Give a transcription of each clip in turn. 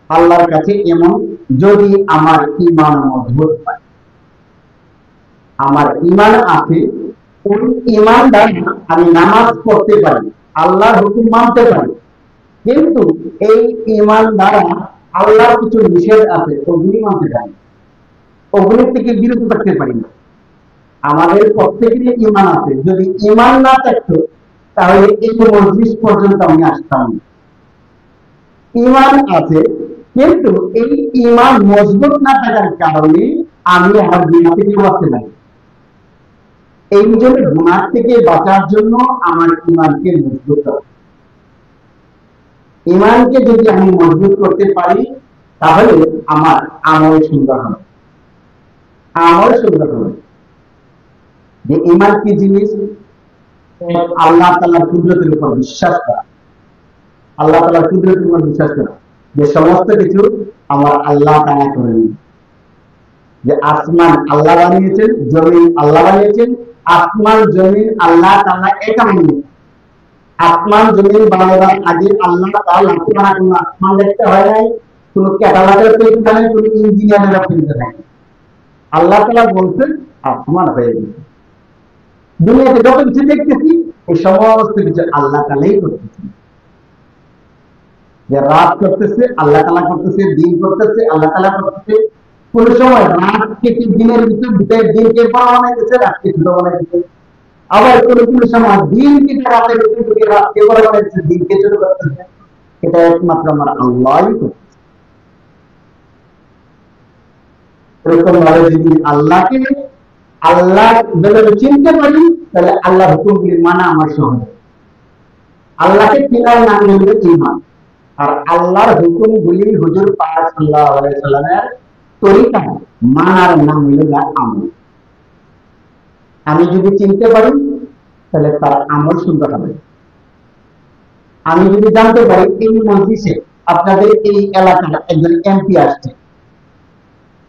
আল্লাহর কাছে এমন, যদি আমার ঈমান মজবুত হয়, আমার ঈমান আছে, ওই ঈমান দ্বারা আমি নামাজ পড়তে পারি, আল্লাহর হুকুম মানতে পারি, কিন্তু এই ঈমান দ্বারা আল্লাহর কিছু নিষেধ আছে, ওগুলি মানতে পারি, ওগুলি থেকে বিরত থাকতে পারি না। আমাদের প্রত্যেকেরই ঈমান আছে, যদি ঈমান না থাকতো তাহলে এই মজলিস পর্যন্ত আমি আসতাম না। ঈমান আছে, কিন্তু এই ঈমান মজবুত না থাকার কারণে আমি আমার গুনাহ থেকে বাঁচতে পারি। এই জন্য গুনাহ থেকে বাঁচার জন্য আমার ঈমানকে মজবুত করতে, ঈমানকে যদি আমি মজবুত করতে পারি, তাহলে আমার আমল সুন্দর হবে। আমল সুন্দর হবে। যে ঈমান কি জিনিস? আল্লাহ তাআলার কুদরতের উপর বিশ্বাস করা, আল্লাহ তাআলার কুদরতের উপর বিশ্বাস করা, যে সমস্ত কিছু আমার আল্লাহ তাআলা করেন, যে আসমান আল্লাহ বানিয়েছেন, জমিন আল্লাহ বানিয়েছেন, আসমান জমিন আল্লাহ তাআলা একা বানিয়েছেন। আসমান জমিন বানাবার আগে আল্লাহ তাআলা কোনো আসমান দেখতে হয় নাই, কোন ক্যাটালগের তৈরি নাই, কোন ইঞ্জিনিয়ারের তৈরি নাই। আল্লাহ তাআলা বলছেন আসমান হয়ে গেছে। দুনিয়াতে যত কিছু দেখতেছি এই সমস্ত কিছু আল্লাহ তাআলাই করতেছেন। যে রাত করতেছে আল্লাহ তাআলা করতেছে, দিন করতেছে আল্লাহ তাআলা করতেছে। কোন সময় রাতকে দিনের ভিতরে দিনকে বড় বানাইতেছে, রাতকে ছোট বানাইতেছে। আবার কোন কোন সময় দিনকে রাতের ভিতরে রাতকে বড় বানাইতেছে, দিনকে ছোট করতেছে। এটা একমাত্র আমার আল্লাহই করতেছে। এরকম ভাবে যদি আল্লাহকে আল্লাহ যদি চিনতে পারি, তাহলে আল্লাহর হুকুমগুলি মানা আমার সহজ। আল্লাহকে চিনার নাম হলো ঈমান, আর আল্লাহর হুকুমগুলি হুজুর পাক সাল্লাল্লাহু আলাইহি সাল্লামের তরিকা মানার নাম হলো আমল। আমি যদি চিনতে পারি, তাহলে তার আমল সুন্দর হবে। আমি যদি জানতে পারি এই মসজিদে আপনাদের এই এলাকার একজন এমপি আসছে,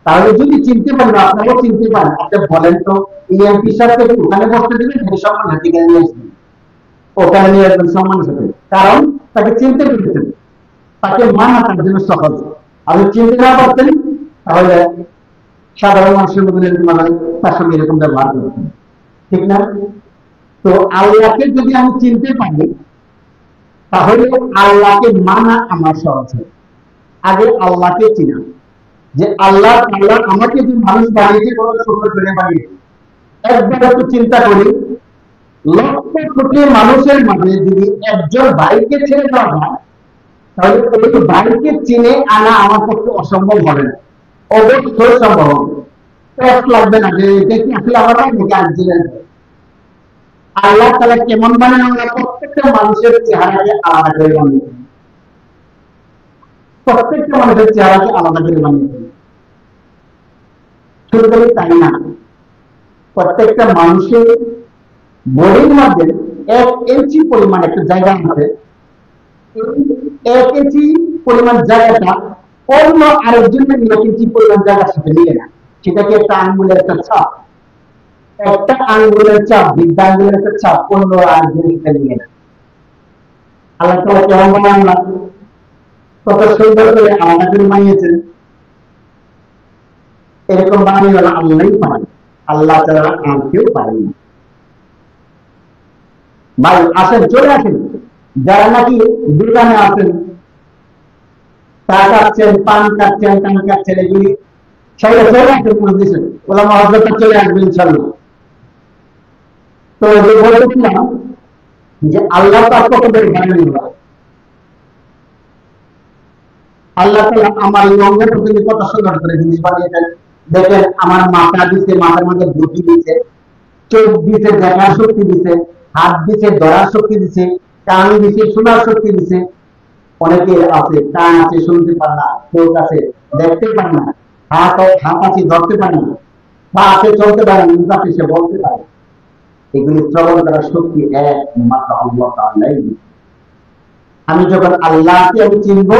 তাহলে যদি চিনতে পারেন, আপনারাও চিনতে পারেন, আপনি বলেন তো এই এমপি সাহেবকে ওখানে বসতে দেবেন, সম্মান হাতে নিয়ে আসবেন, ওখানে নিয়ে আসবেন সম্মানের সাথে, কারণ তাকে চিনতে পেরেছেন, তাকে মানা তার জন্য সহজ। আপনি চিনতে না পারতেন, তাহলে সাধারণ মানুষের মধ্যে তার সঙ্গে এরকম ব্যবহার করতেন, ঠিক না? তো আল্লাহকে যদি আমি চিনতে পারি, তাহলে আল্লাহকে মানা আমার সহজ হয়। আগে আল্লাহকে চিনা, যে আল্লাহ আল্লাহ আমাকে যে মানুষ বানিয়েছে, কোনো সুন্দর করে বানিয়েছে। একবার একটু চিন্তা করি, লক্ষ কোটি মানুষের মাঝে যদি একজন ভাইকে ছেড়ে দেওয়া হয়, তাহলে ওই ভাইকে চিনে আনা আমার পক্ষে অসম্ভব হবে না, অবশ্যই সম্ভব হবে। টেস্ট লাগবে না যে এটা কি আসলে আমার ভাই নাকি আরেকজনের। আল্লাহ তাআলা কেমন বানান? আমরা প্রত্যেকটা মানুষের চেহারাকে আলাদা করে বানিয়েছেন, প্রত্যেকটা মানুষের চেহারাকে আলাদা করে বানিয়েছেন। শুধু তাই না, প্রত্যেকটা মানুষের বডির মধ্যে 1 ইঞ্চি পরিমাণ একটা জায়গা আছে। 1 ইঞ্চি পরিমাণ জায়গাটা অন্য আরেকজনের 1 ইঞ্চি পরিমাণ জায়গার সাথে মিলে না। সেটাকে একটা আঙ্গুলের একটা ছাপ, একটা আঙ্গুলের চাপ, বৃদ্ধা আঙ্গুলের একটা ছাপ অন্য আরেকজনের সাথে মিলে না। আল্লাহ তাআলা কেমন বানান, কত সুন্দর করে আলাদা করে বানিয়েছেন। এরকম বানিয়ে আল্লাহই পারেন, আল্লাহ ছাড়া আর কেউ পারেন না। ভাই আসেন, চলে আসেন, যারা নাকি দোকানে আছেন, চা খাচ্ছেন, পান খাচ্ছেন, টান খাচ্ছেন, এগুলি সবাই চলে আসেন মসজিদে, ওলামা হযরত চলে আসবে ইনশাআল্লাহ। তো যে বলেছিলাম যে আল্লাহ পাক কত বড় বানান, আল্লাহ তাআলা আমার এই অঙ্গ প্রত্যঙ্গ কত সুন্দর করে জিনিস বানিয়েছেন। দেখেন আমার মাথা দিছে, মাথার মধ্যে বুদ্ধি দিছে, চোখ দিছে, দেখার শক্তি দিছে, হাত দিছে, ধরার শক্তি দিছে, কান দিছে, শোনার শক্তি দিছে। অনেকে আছে কান আছে শুনতে পারে না, চোখ আছে দেখতে পারে না, হাত আছে ধরতে পারে না, পা আছে চলতে পারে না, মুখ আছে সে বলতে পারে। এগুলি শ্রবণ করার শক্তি একমাত্র আল্লাহ তাআলাই দিয়েছেন। আমি যখন আল্লাহকে আমি চিনব,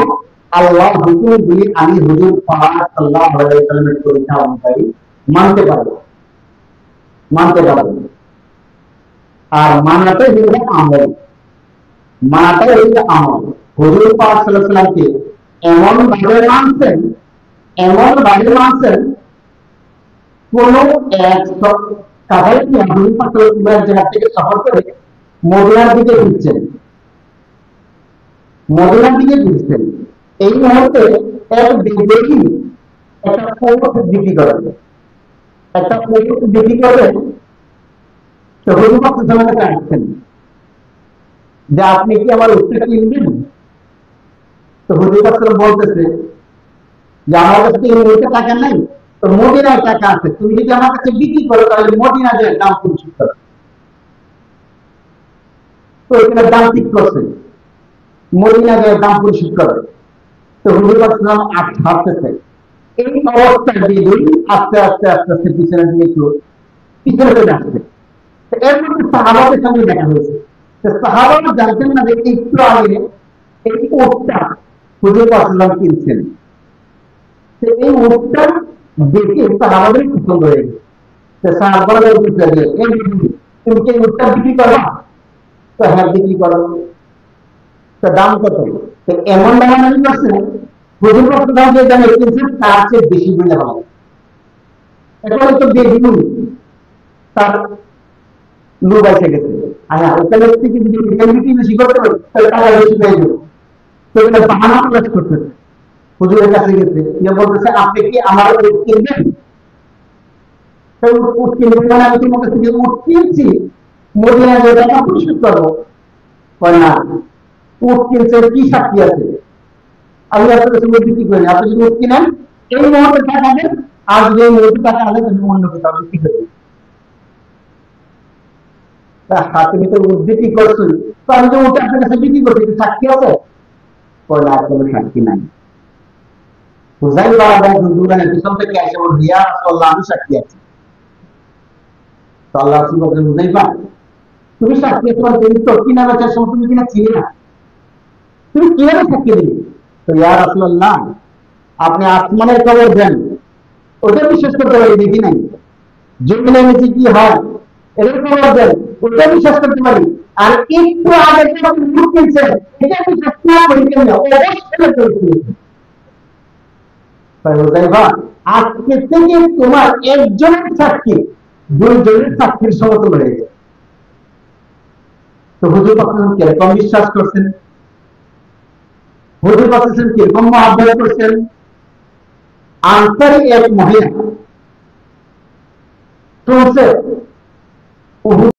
আল্লাহর হুকুমগুলি আমি হুজুর পাক সাল্লাল্লাহু আলাইহি ওয়াসাল্লামের তরিকা অনুযায়ী মানতে পারবো, মানতে পারবো। আর মানাটাই হলো আমল, মানাটাই হলো আমল। হুজুর পাক সাল্লাল্লাহু আলাইহি ওয়াসাল্লামকে এমন ভাবে মানছেন, এমন ভাবে মানছেন, কোন এক কাঁঠাল কি আধুনিক জায়গা থেকে সফর করে মদিনার দিকে ফিরছেন, মদিনার দিকে ফিরছেন। এই মুহূর্তে এক বিদেশি একটা পোস্ট বিক্রি করে, একটা পোস্ট বিক্রি করে তো হুজুর কাছে আসছেন যে আপনি কি আমার উত্তর কিনবেন? তো হুজুর বলতেছে যে আমার কাছে এই মুহূর্তে টাকা নাই, তো মদিনায় টাকা আছে, তুমি যদি আমার কাছে বিক্রি করো তাহলে মদিনা যে দাম পরিশোধ করো। তো এখানে দাম ঠিক করছে, মদিনা যে দাম পরিশোধ করে। তো হুজুর হাঁটতেছে, এই অবস্থায় দিয়ে আস্তে আস্তে আস্তে আস্তে পিছনে দিকে একটু পিছনে চলে আসছে। এর মধ্যে সাহাবাদের সঙ্গে দেখা হয়েছে। সাহাবারা জানতেন না যে একটু আগে এই উটটা হুজুর পাশাল্লাম কিনছেন। এই উটটা দেখে সাহাবাদের পছন্দ হয়ে গেছে। সাহাবারা বলতেছে যে তুমি কি উটটা বিক্রি করবা? তো হ্যাঁ বিক্রি করো। তো দাম কত? তো এমন দামাদামি করছে হুজুর পাশাল্লাম যে দামে কিনছেন তার চেয়ে বেশি মূল্য পাবে। এখন তো বেশি তার লোক এসে গেছে। ওখানে থেকে যদি বিক্রি বেশি করতে পারি তাহলে টাকা বেশি পেয়ে যাবো। তো এটা বাহানা প্লাস করতেছে, হুজুরের কাছে গেছে, ইয়ে বলতেছে আপনি কি আমার উট কিনবেন? উট কিনবেন মানে আমি তোমার কাছ থেকে উট কিনছি, মদিনা যে টাকা পরিশোধ করবো। না, উট কিনছে কি সাক্ষী আছে? আমি আপনার কাছে উট বিক্রি করি, আপনি যদি উট কিনেন এই মুহূর্তে টাকা দেন, আর যদি এই মুহূর্তে টাকা আনেন তাহলে অন্য কোথাও বিক্রি করবেন। তুমি তো উট বিক্রি করছো, তো আমি তো উট আপনার কাছে বিক্রি করছি, সাক্ষী আছে? না, কোনো সাক্ষী নাই। হুযায়ফা রাদিয়াল্লাহু পিছন থেকে এসে বলল, ইয়া রাসূলুল্লাহ আমি সাক্ষী আছি। তো আল্লাহ রাসূল বলেন, হুযায়ফা তুমি সাক্ষী তোমার তুমি তো কিনা বেচার সময় তুমি কিনা চিনি না, তুমি কিভাবে সাক্ষী দিবে? তো ইয়া রাসূলুল্লাহ আপনি আসমানের খবর দেন, ওটা বিশ্বাস করতে পারি, দেখি নাই। জমিনের নিচে কি হয় এর খবর দেন, ওটা বিশ্বাস করতে পারি। আর একটু আগে যে আপনি মুখ কিনছেন এটা বিশ্বাস না করি কেন? অবশ্যই করেছি। আজকে থেকে তোমার একজনের সাক্ষী দুইজনের সাক্ষীর সমতুল হয়ে গেছে। তো হুজুর পাক কিরকম বিশ্বাস করছেন, হুজুর পাক কিরকম মহব্বত করছেন। আনসারী এক মহিলা শুনছে